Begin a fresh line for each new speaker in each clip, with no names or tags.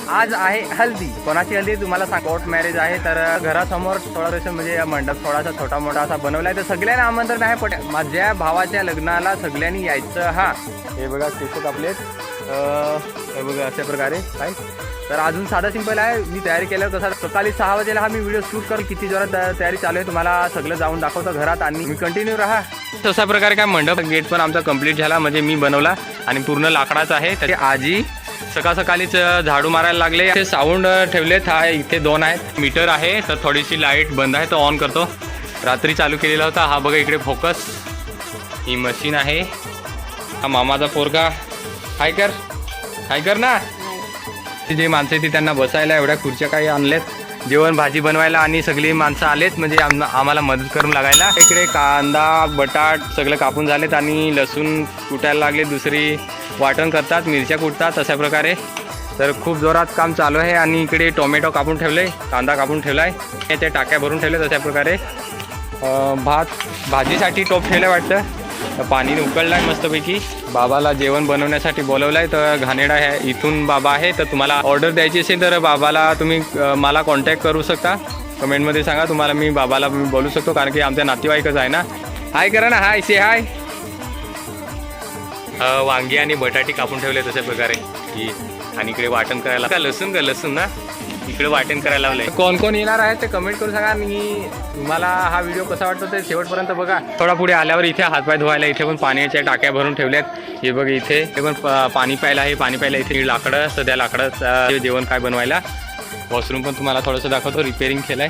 आज आहे हल्दी. कोणाची हल्दी तुम्हाला सांग. कोर्ट मॅरेज आहे तर घरासमोर थोडा म्हणजे मंडप थोडासा छोटा मोठा असा बनवलाय. तर सगळ्यांना आमंत्रण आहे. पण माझ्या भावाच्या लग्नाला सगळ्यांनी यायचं. हा हे बघा केस आपले हे बघा अशा प्रकारे काय. तर अजून साधा सिंपल आहे. मी तयारी केलं तसा सकाळी 6 वाजेला हा मी व्हिडिओ शूट कर किती जोरात तयारी चालू आहे तुम्हाला सगळं जाऊन दाखवतो घरात. आणि मी कंटिन्यू राहा. तशा प्रकारे काय मंडप गेट पण आमचा कंप्लीट झाला. म्हणजे मी बनवला आणि पूर्ण लाकडाचा आहे. तर आजी सकाळीच झाडू मारायला लागले. ते साऊंड ठेवलेत. हा इथे 2 आहेत. मीटर आहे तर थोडीशी लाईट बंद आहे तो ऑन करतो. रात्री चालू केलेला होता. हा बघा इकडे फोकस. ही मशीन आहे. हा मामाचा पोरगा. हाय कर ना. जे माणसं ती त्यांना बसायला एवढ्या खुर्च्या काही आणलेत. जेवण भाजी बनवायला आणि सगळी माणसं आलेत म्हणजे आम्हाला मदत करून लागायला. इकडे कांदा बटाट सगळं कापून झालेत आणि लसूण कुटायला लागले. दुसरी वाटण करतात, मिरच्या कुटतात अशा प्रकारे. तर खूप जोरात काम चालू आहे. आणि इकडे टोमॅटो कापून ठेवले, कांदा कापून ठेवलाय, ते टाक्या भरून ठेवले तशा प्रकारे. भाजीसाठी टोप ठेवलं वाटतं. पाणी उकळलं आहे मस्तपैकी. बाबाला जेवण बनवण्यासाठी बोलवलं आहे. तर घाणेडा आहे इथून बाबा आहे. तर तुम्हाला ऑर्डर द्यायची असेल तर बाबाला तुम्ही मला कॉन्टॅक्ट करू शकता. कमेंटमध्ये सांगा तुम्हाला मी बाबाला बोलू शकतो कारण की आमच्या नातेवाईकच आहे ना. हाय करा ना. हाय से हाय. वांगी आणि बटाटी कापून ठेवले तशा प्रकारे. आणि इकडे वाटण करायला का लसूण ना इकडे वाटण करायला लावलंय. कोण येणार आहे ते कमेंट करून सांगा. आणि तुम्हाला हा व्हिडिओ कसा वाटतो ते शेवटपर्यंत बघा. थोडा पुढे आल्यावर इथे हातपाय धुवायला इथे पण पाण्याच्या टाक्या भरून ठेवल्यात. हे बघ इथे पण पाणी प्यायला आहे. पाणी प्यायला इथे लाकडं सध्या लाकडं जेवण काय बनवायला. वॉशरूम पण तुम्हाला थोडंसं दाखवतो. रिपेअरिंग केलंय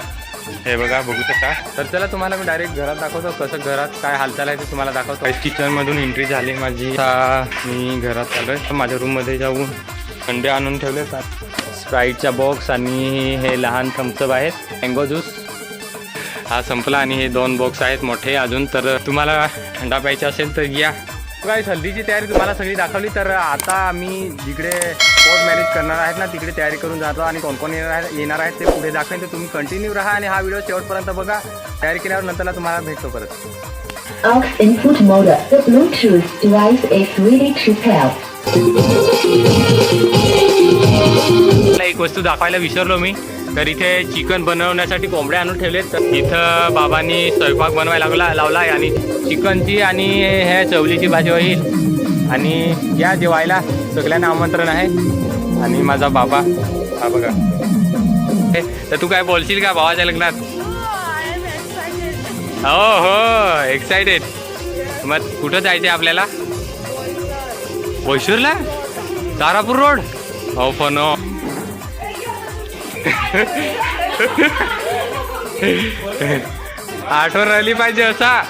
हे बघा बघू शकता. तर चला तुम्हाला मी डायरेक्ट घरात दाखवतो कसं घरात काय हालचाल आहे ते तुम्हाला दाखवतो. किचनमधून एंट्री झाली माझी. मी घरात आलोय. माझ्या रूममध्ये जाऊन अंडे आणून ठेवले. स्प्राईटचा बॉक्स आणि हे लहान थम्सअप आहेत. मँगो ज्यूस हा संपला. आणि हे 2 बॉक्स आहेत मोठे अजून. तर तुम्हाला थंडा प्यायचा असेल तर या. काय हल्दीची तयारी तुम्हाला सगळी दाखवली. तर आता आम्ही जिकडे कोर्ट मॅरेज करणार आहेत ना तिकडे तयारी करून जातो. आणि कोण येणार आहेत ते पुढे दाखवेन. तर तुम्ही कंटिन्यू राहा आणि हा व्हिडिओ शेवटपर्यंत बघा. तयारी केल्यावर नंतरला तुम्हाला भेटतो परत.
Aux input mode. The Bluetooth device is ready to pair.
एक वस्तू दाखवायला विसरलो मी. तर इथे चिकन बनवण्यासाठी कोंबड्या आणून ठेवलेत. तर इथं बाबांनी स्वयंपाक बनवायला लावला आहे. आणि चिकनची आणि ह्या चवलीची भाजी होईल. आणि या जेवायला सगळ्यांना आमंत्रण आहे. आणि माझा बाबा हा बघा. तर तू काय बोलशील का भावाच्या लग्नात. हो एक्साइटेड. मग कुठं जायचं आपल्याला. बोईसरला तारापूर रोड. हो पण आठवण राहिली पाहिजे असा.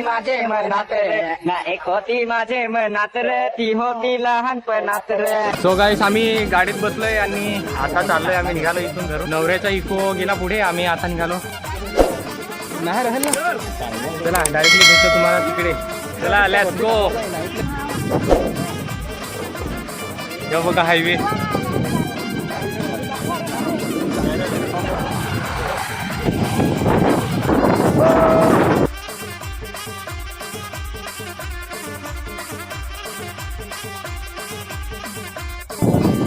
माझे मनात ना एक होती माझे मनात रे ती होती लहानपणात रे.
सो गाईस आम्ही गाडीत बसलोय आणि आता चाललोय. आम्ही निघालो इथून घरून. नवऱ्याचा इको गेला पुढे. आम्ही आता निघालो. नाही राहील ना. चला डायरेक्टली भेटतो तुम्हाला तिकडे. चला लेट्स गो. हे बघा हायवे.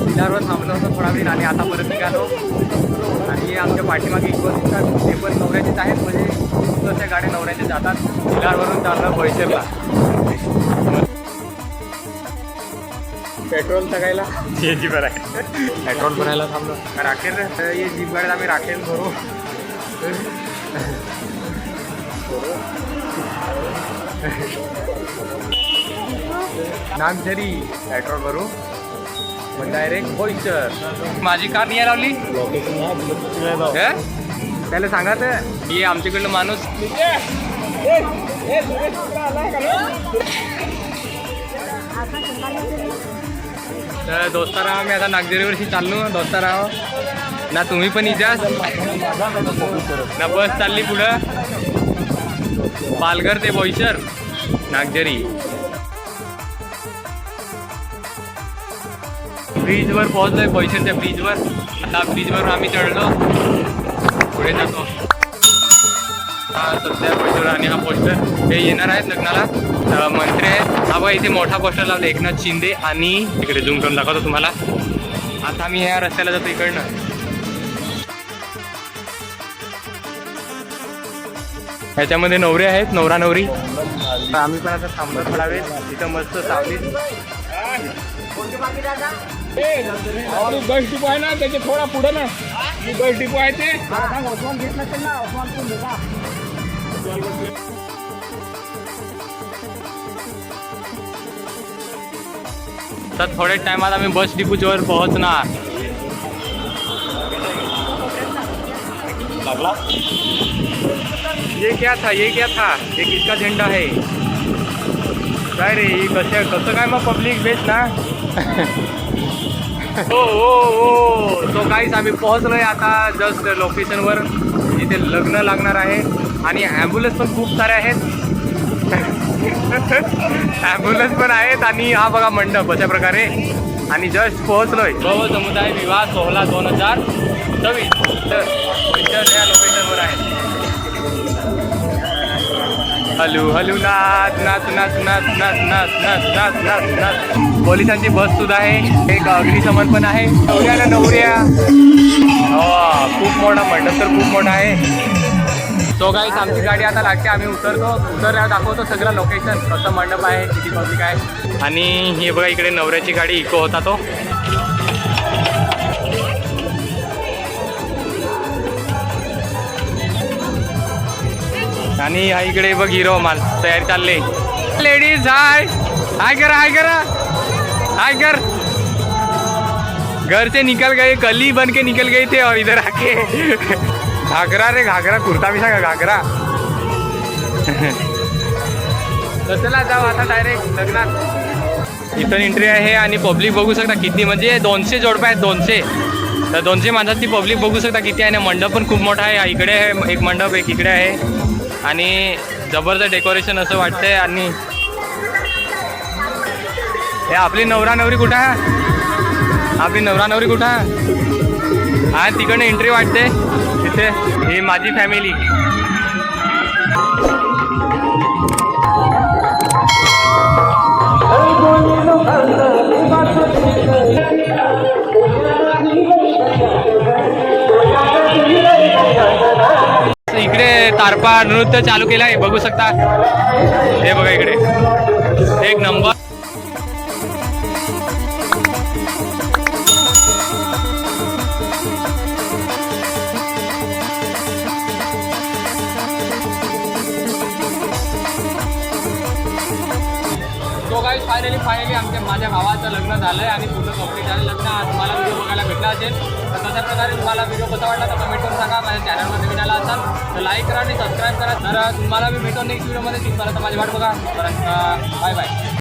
किल्ल्यावर थांबलो होतो थोडा वेळ आणि आता परत निघालो. आणि आमच्या पाठीमागे इको दिसतात ते पण नवऱ्याचेच आहेत. म्हणजे अशा गाड्या नवऱ्याचे जातात. किल्ल्यावरून चाललं बोईसरला. पेट्रोल टाकायला हे जी बरं आहे पेट्रोल भरायला थांबलो राखेल हे जीप गाडीत आम्ही राखेल भरू नागझरी पेट्रोल भरू मग डायरेक्ट बोईसर माझी कार नाही लावली त्याला सांगा तर ही आमच्याकडलं माणूस तर दोस्तारा आम्ही आता नागझरीवरशी चाललो दोस्तारा ना तुम्ही पण इजाच ना बस चालली पुढं पालघर ते बोईसर नागझरी ब्रिजवर पोहोचलोय बोईसरच्या ब्रिजवर आता ब्रिजवर आम्ही चढलो पुढे जातो हा सध्या पोस्टर आणि हा पोस्टर हे येणार आहेत लग्नाला मंत्री आहेत हा बघा इथे मोठा पोस्टर लावला एकनाथ शिंदे आणि इकडे झूम करून दाखवतो तुम्हाला आता आम्ही ह्या रस्त्याला जातो इकडनं ह्याच्यामध्ये नवरे आहेत नवरा नवरी आम्ही पण आता थांबत थोडा वेळ तिथं मस्त सावलीत बस डिपो आहे ना त्याच्या थोडा पुढे ना बस डिपो आहे ते तर थोड्या टाइमात आम्ही बस डिपोच्यावर पोहोचणार लागला ये क्या था ये किसका झेंडा है काय रे कसं काय मग पब्लिक बेस ना हो तो काहीच आम्ही पोहोचलोय आता जस्ट लोकेशनवर जिथे लग्न लागणार आहे आणि ॲम्ब्युलन्स पण खूप सारे आहेत ॲम्ब्युलन्स पण आहेत आणि हा बघा मंडप अशा प्रकारे आणि जस्ट पोहोचलोय बहु समुदाय विवाह सोहळा 2026 तर या लोकेशनवर आहे हलू हलू नाच नाच नाच नाच नाच नाच नाच नाच नाच नाच पोलिसांची बस सुद्धा आहे एक अग्निशमन पण आहे नवऱ्याला नवऱ्या खूप मोठा मंडप तर खूप मोठा आहे तो गाईस आमची गाडी आता लागते आम्ही उतरतो दाखवतो सगळं लोकेशन कसं मंडप आहे किती पब्लिक आहे आणि हे बघा इकडे नवऱ्याची गाडी इको होता तो आणि हा इकडे बघ हिरो माल तयारी चालले लेडीज हाय हाय करा हाय करा हाय कर घर से निकल गए कली बन के निकल गए थे और इधर आके घाघरा रे घाघरा कुर्ता भी सांगा घाघरा तर चला जाऊ आता डायरेक्ट लग्नात इथं एंट्री आहे आणि पब्लिक बघू शकता किती म्हणजे 200 जोडपे आहेत 200 तर 200 माणसाची पब्लिक बघू शकता किती आहे ना मंडप पण खूप मोठा आहे इकडे आहे एक मंडप एक इकडे आहे आणि जबरदस्त डेकोरेशन असं वाटतंय आणि हे आपली नवरा नवरी कुठं आहे आपली नवरा नवरी कुठं आहे हा तिकडनं एंट्री वाटते तिथे ही माझी फॅमिली इकडे तारपा नृत्य चालू केलं आहे बघू शकता हे बघा इकडे एक नंबर तो काही फायनली आमच्या माझ्या भावाचं लग्न झालंय आणि पूर्ण कंप्लीट झालं लग्न आज तुम्हाला व्हिडिओ बघायला भेटला असेल तर तशा प्रकारे तुम्हाला व्हिडिओ कसा वाटला तर कमेंट करून सांगा माझ्या चॅनलमध्ये नवीन आला असाल तर लाईक करा आणि सबस्क्राईब करा तर तुम्हाला मी भेटून नेक्स्ट व्हिडिओमध्ये तुम्हाला तर माझी वाट बघा बाय बाय